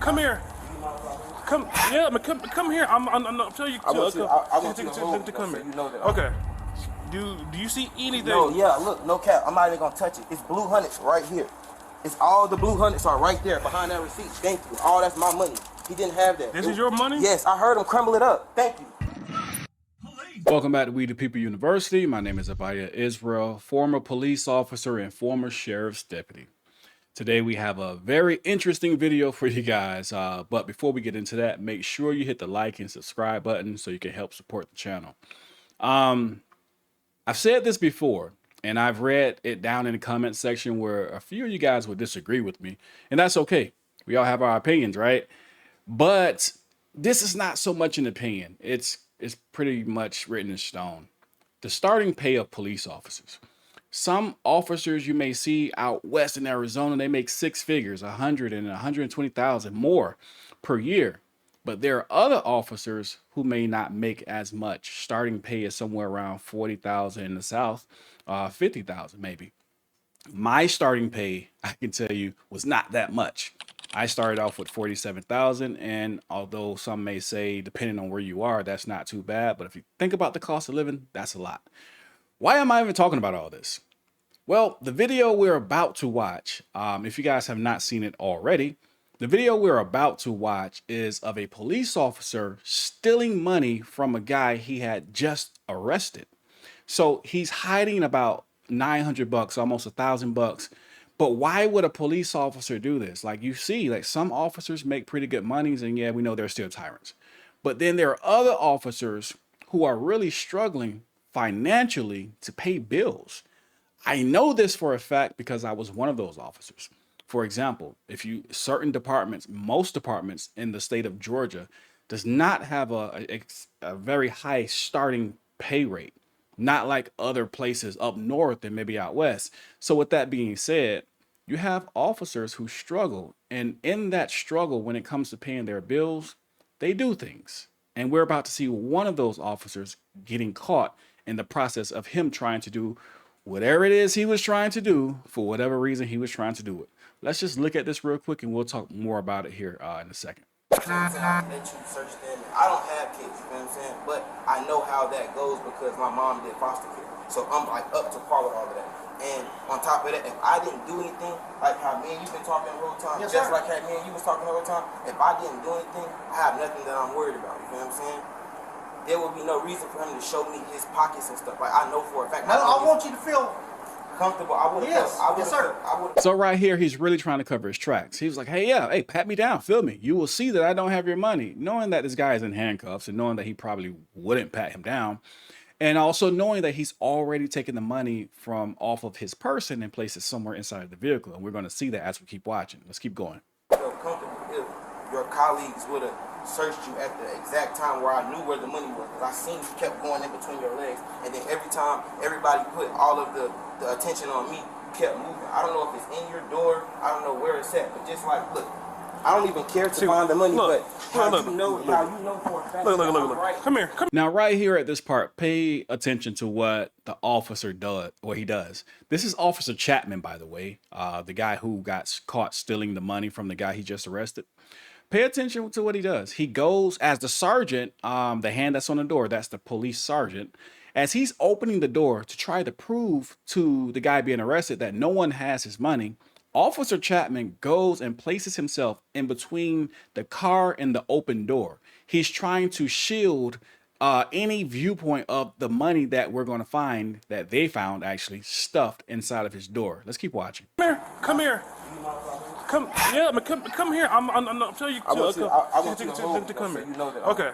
come here. Come, yeah, come here. I'm telling you. I want you to come here. So you know that. Okay. Do you see anything? No, yeah, look, no cap. I'm not even gonna touch it. It's blue hundreds right here. It's all the blue hundreds are right there behind that receipt. Thank you. All that's my money. He didn't have that. This is your money? Yes, I heard him crumble it up. Thank you. Welcome back to We the People University. My name is Abiyah Israel, former police officer and former sheriff's deputy. Today we have a very interesting video for you guys, but before we get into that, make sure you hit the like and subscribe button so you can help support the channel. I've said this before, and I've read it down in the comment section where a few of you guys would disagree with me, and that's okay. We all have our opinions, right? But this is not so much an opinion. It's pretty much written in stone. The starting pay of police officers. Some officers you may see out west in Arizona, they make six figures, 100 and 120,000 more per year. But there are other officers who may not make as much. Starting pay is somewhere around 40,000 in the South, 50,000 maybe. My starting pay, I can tell you, was not that much. I started off with 47,000, and although some may say, depending on where you are, that's not too bad. But if you think about the cost of living, that's a lot. Why am I even talking about all this? Well, the video we're about to watch, if you guys have not seen it already, the video we're about to watch is of a police officer stealing money from a guy he had just arrested. So he's hiding about 900 bucks, almost $1,000. But why would a police officer do this? Like you see, like some officers make pretty good monies, and yeah, we know they're still tyrants. But then there are other officers who are really struggling financially to pay bills. I know this for a fact because I was one of those officers. For example, if you certain departments, most departments in the state of Georgia does not have a very high starting pay rate, not like other places up north and maybe out west. So with that being said, you have officers who struggle, and in that struggle, when it comes to paying their bills, they do things. And we're about to see one of those officers getting caught in the process of him trying to do whatever it is he was trying to do for whatever reason he was trying to do it. Let's just look at this real quick and we'll talk more about it here in a second. I let you search them. I don't have kids, you know what I'm saying? But I know how that goes because my mom did foster care. So I'm like up to par with all of that. And on top of that, if I didn't do anything, like how me and you've been talking the whole time, yes, just like how me and you was talking the whole time, if I didn't do anything, I have nothing that I'm worried about, you know what I'm saying? There would be no reason for him to show me his pockets and stuff. Like I know for a fact. No, I want you to feel comfortable. I would. Yes, yes, sir. So right here, he's really trying to cover his tracks. He was like, hey, pat me down, feel me. You will see that I don't have your money. Knowing that this guy is in handcuffs and knowing that he probably wouldn't pat him down. And also knowing that he's already taken the money from off of his person and placed it somewhere inside of the vehicle. And we're going to see that as we keep watching. Let's keep going. Feel comfortable if your colleagues would have searched you at the exact time where I knew where the money was. Because I seen you kept going in between your legs. And then every time everybody put all of the attention on me, kept moving. I don't know if it's in your door. I don't know where it's at. But just like, look, I don't even care to find the money, but how you know for a fact. Look. Come here. Now, right here at this part, pay attention to what the officer does, what he does. This is Officer Chapman, by the way, the guy who got caught stealing the money from the guy he just arrested. Pay attention to what he does. He goes as the sergeant, the hand that's on the door, that's the police sergeant. As he's opening the door to try to prove to the guy being arrested that no one has his money, Officer Chapman goes and places himself in between the car and the open door. He's trying to shield any viewpoint of the money that we're going to find, that they found actually stuffed inside of his door. Let's keep watching. Come here. Come here. I'm telling you. I want you to come here. You know that. Okay.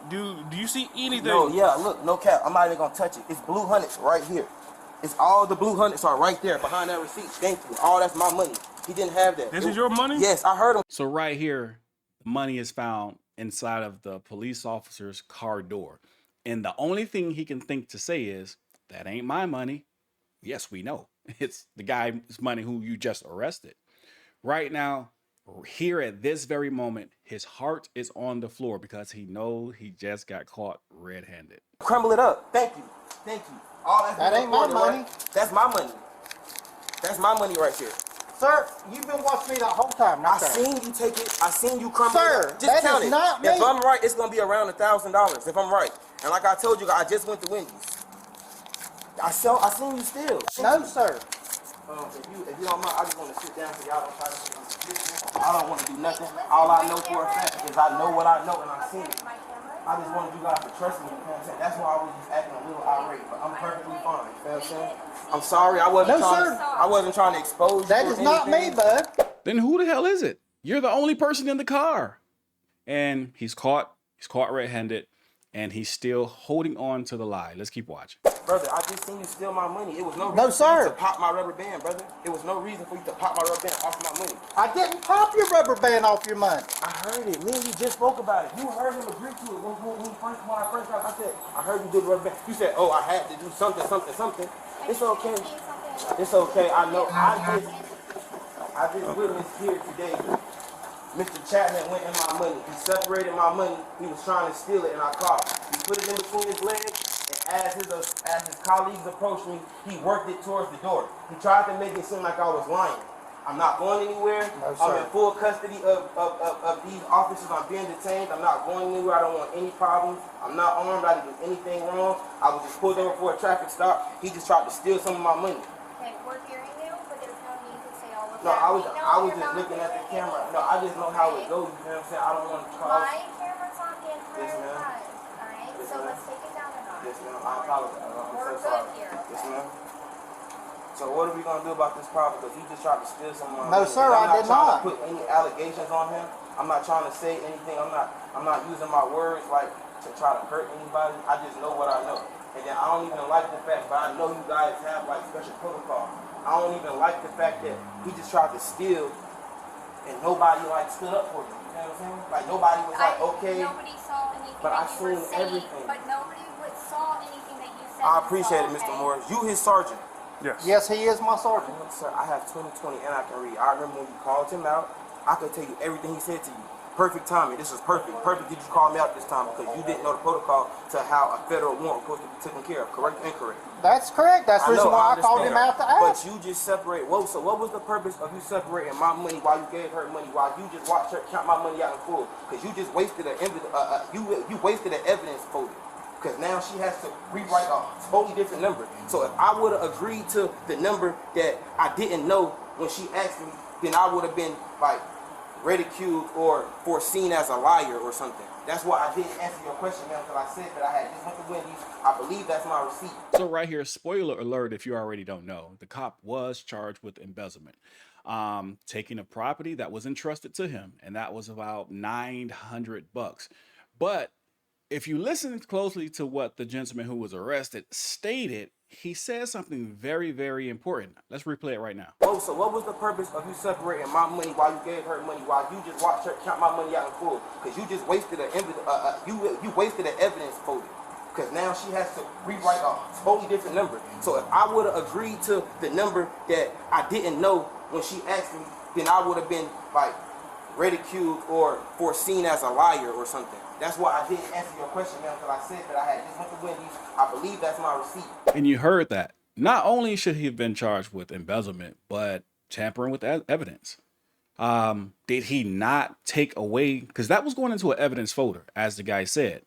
Do you see anything? No, yeah, look, no cap. I'm not even gonna touch it. It's blue hundreds right here. It's all the blue hundreds are right there behind that receipt. Thank you. All that's my money. He didn't have that. This is your money? Yes, I heard him. So right here, money is found inside of the police officer's car door. And the only thing he can think to say is, that ain't my money. Yes, we know. It's the guy's money who you just arrested. Right now, here at this very moment, his heart is on the floor because he knows he just got caught red-handed. Crumble it up. Thank you. Thank you. All that ain't my money. Right? That's my money. That's my money right here. Sir, you've been watching me the whole time, I right there. seen you take it. I seen you crumble Sir, it. Just that count is it. not me. If I'm right, it's gonna be around $1,000. If I'm right, and like I told you, I just went to Wendy's. I seen you steal. No, sir. If you don't mind, I just want to sit down so y'all don't try to. I don't want to do nothing. All I know for a fact is I know what I know and I seen it. I just wanted you guys to trust me. You know what I'm saying? That's why I was just acting a little irate, but I'm perfectly fine. You know what I'm saying? I'm sorry. I wasn't trying to expose you. That is not me, bud. Then who the hell is it? You're the only person in the car. And he's caught red-handed, and he's still holding on to the lie. Let's keep watching. Brother, I just seen you steal my money. It was no No, reason for you sir. to pop my rubber band, brother. It was no reason for you to pop my rubber band off my money. I didn't pop your rubber band off your money. I heard it. Me and you just spoke about it. You heard him agree to it when I first got. I said, I heard you did the rubber band. You said, oh, I had to do something. It's okay. It's okay. I know. I just witnessed here today. Mr. Chapman went in my money. He separated my money. He was trying to steal it, and I caught him. He put it in between his legs, and as his colleagues approached me, he worked it towards the door. He tried to make it seem like I was lying. I'm not going anywhere. No, I'm in full custody of these officers. I'm being detained. I'm not going anywhere. I don't want any problems. I'm not armed. I didn't do anything wrong. I was just pulled over for a traffic stop. He just tried to steal some of my money. Okay, we're hearing you, but there's no need to say all of No, that. I was just looking at the camera. No, I just know how it goes. You know what I'm saying? I don't want to cause. My camera's on in for Yes, ma'am. alright? Yes, So ma'am. let's take it down a notch. Yes, ma'am. I apologize. I'm We're so good sorry. here, Yes, okay? ma'am. So what are we gonna do about this problem? Because he just tried to steal some of my No, money. sir, I'm I did trying not. to put any allegations on him. I'm not trying to say anything. I'm not using my words like to try to hurt anybody. I just know what I know. And then I don't even like the fact, but I know you guys have like special protocol. I don't even like the fact that he just tried to steal and nobody like stood up for him. You know what I'm saying? Like nobody was like, okay. Nobody saw anything But that I you were seen saying, everything. but nobody saw anything that you said. I appreciate it, Mr. Morris. You his sergeant. Yes. Yes, he is my sergeant. Sir, I have 20/20 and I can read. I remember when you called him out. I could tell you everything he said to you. Perfect timing. This was perfect. Perfect that you called me out this time because you didn't know the protocol to how a federal warrant was supposed to be taken care of. Correct or incorrect? That's correct. That's the reason why I called him understand. out to ask. But you just separate. Whoa, so what was the purpose of you separating my money while you gave her money, while you just watched her count my money out in full? Because you just wasted you wasted an evidence folder. Because now she has to rewrite a totally different number. So if I would have agreed to the number that I didn't know when she asked me, then I would have been like ridiculed or foreseen as a liar or something. That's why I didn't answer your question, man, because I said that I had just went to Wendy's. I believe that's my receipt. So right here, spoiler alert, if you already don't know, the cop was charged with embezzlement, taking a property that was entrusted to him, and that was about $900. But if you listen closely to what the gentleman who was arrested stated, he said something very, very important. Let's replay it right now. Oh, so what was the purpose of you separating my money while you gave her money, while you just watched her count my money out in full? Because you just wasted you wasted an evidence folder. Because now she has to rewrite a totally different number. So if I would have agreed to the number that I didn't know when she asked me, then I would have been like ridiculed or foreseen as a liar or something. That's why I didn't answer your question, man, because I said that I had just went to Wendy's. I believe that's my receipt. And you heard that. Not only should he have been charged with embezzlement, but tampering with evidence. Did he not take away, because that was going into an evidence folder, as the guy said.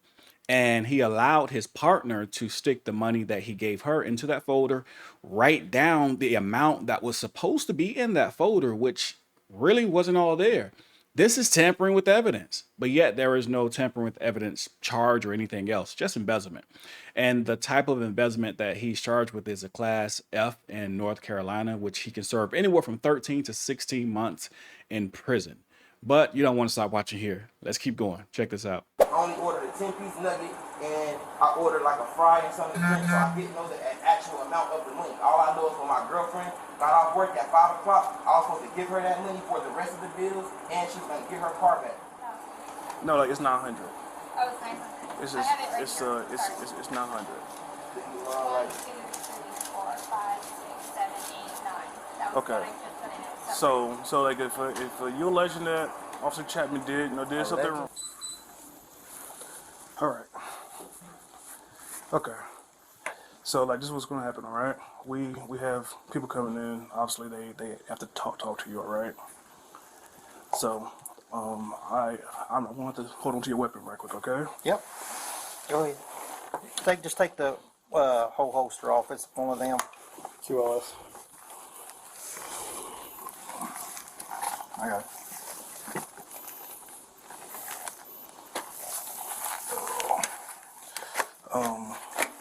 And he allowed his partner to stick the money that he gave her into that folder, write down the amount that was supposed to be in that folder, which really wasn't all there. This is tampering with evidence, but yet there is no tampering with evidence charge or anything else, just embezzlement. And the type of embezzlement that he's charged with is a class F in North Carolina, which he can serve anywhere from 13 to 16 months in prison. But you don't want to stop watching here. Let's keep going. Check this out. I only ordered a 10-piece nugget and I ordered like a fry and something to drink, so I didn't know the actual amount of the money. All I know is when my girlfriend got off work at 5 o'clock, I was supposed to give her that money for the rest of the bills, and she was going to get her car back. No, like it's 900. Oh, it's 900. It's I just, have it right it's here. it's 900. 1, 2, 3, 4, 5, 6, 7, 8, 9. That was Okay. what I just put in. So like if you're alleging that Officer Chapman did something wrong. All right. Okay. So like this is what's gonna happen, all right? We have people coming in. Obviously, they have to talk to you, all right? So, I'm going to hold on to your weapon right quick, okay? Yep. Go ahead. Just take the whole holster off. It's one of them. QLS. I got it.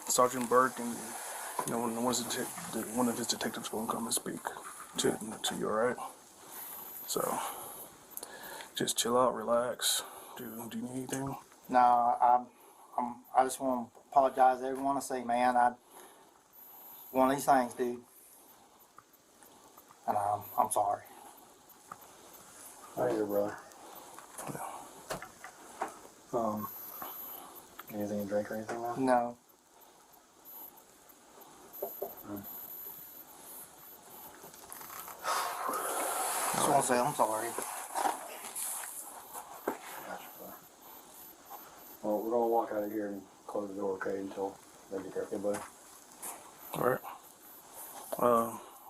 Sergeant Burke and one of his detectives gonna come and speak to you, all right? So just chill out, relax. Do you need anything? No, I just want to apologize to everyone. I say, man, one of these things, dude, and I'm sorry. Hi, your brother. Anything to drink or anything, man? No. Just want to say I'm sorry. Gotcha, brother. Well, we're gonna walk out of here and close the door, okay, until they get there, okay, buddy? All right.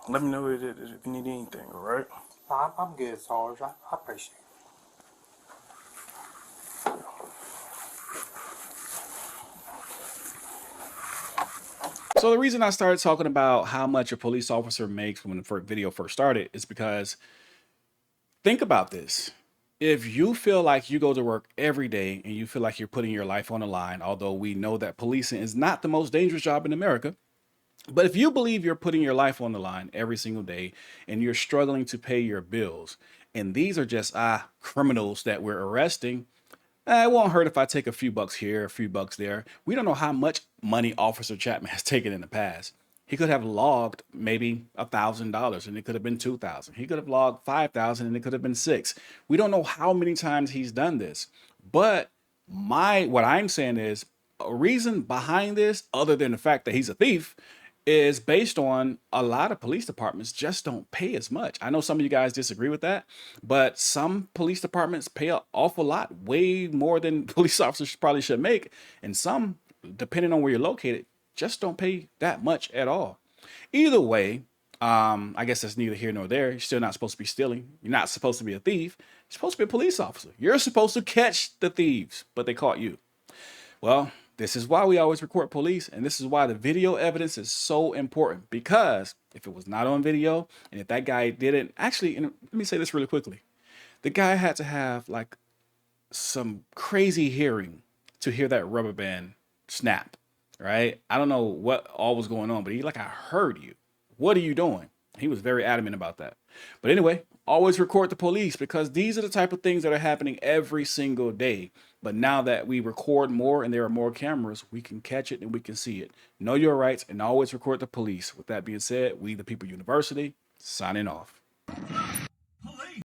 Let me know if you need anything, all right? I'm good, Sarge. I appreciate it. So the reason I started talking about how much a police officer makes when the video first started is because think about this. If you feel like you go to work every day and you feel like you're putting your life on the line, although we know that policing is not the most dangerous job in America, but if you believe you're putting your life on the line every single day and you're struggling to pay your bills, and these are just criminals that we're arresting, it won't hurt if I take a few bucks here, a few bucks there. We don't know how much money Officer Chapman has taken in the past. He could have logged maybe $1,000 and it could have been 2,000. He could have logged 5,000 and it could have been 6. We don't know how many times he's done this. But what I'm saying is a reason behind this, other than the fact that he's a thief, is based on a lot of police departments just don't pay as much. I know some of you guys disagree with that, but some police departments pay an awful lot, way more than police officers probably should make. And some, depending on where you're located, just don't pay that much at all. Either way, I guess that's neither here nor there. You're still not supposed to be stealing. You're not supposed to be a thief. You're supposed to be a police officer. You're supposed to catch the thieves, but they caught you. Well, this is why we always record police, and this is why the video evidence is so important, because if it was not on video, and if that guy didn't, actually, and let me say this really quickly. The guy had to have like some crazy hearing to hear that rubber band snap, right? I don't know what all was going on, but he like, I heard you. What are you doing? He was very adamant about that. But anyway, always record the police, because these are the type of things that are happening every single day. But now that we record more and there are more cameras, we can catch it and we can see it. Know your rights and always record the police. With that being said, we the People University, signing off.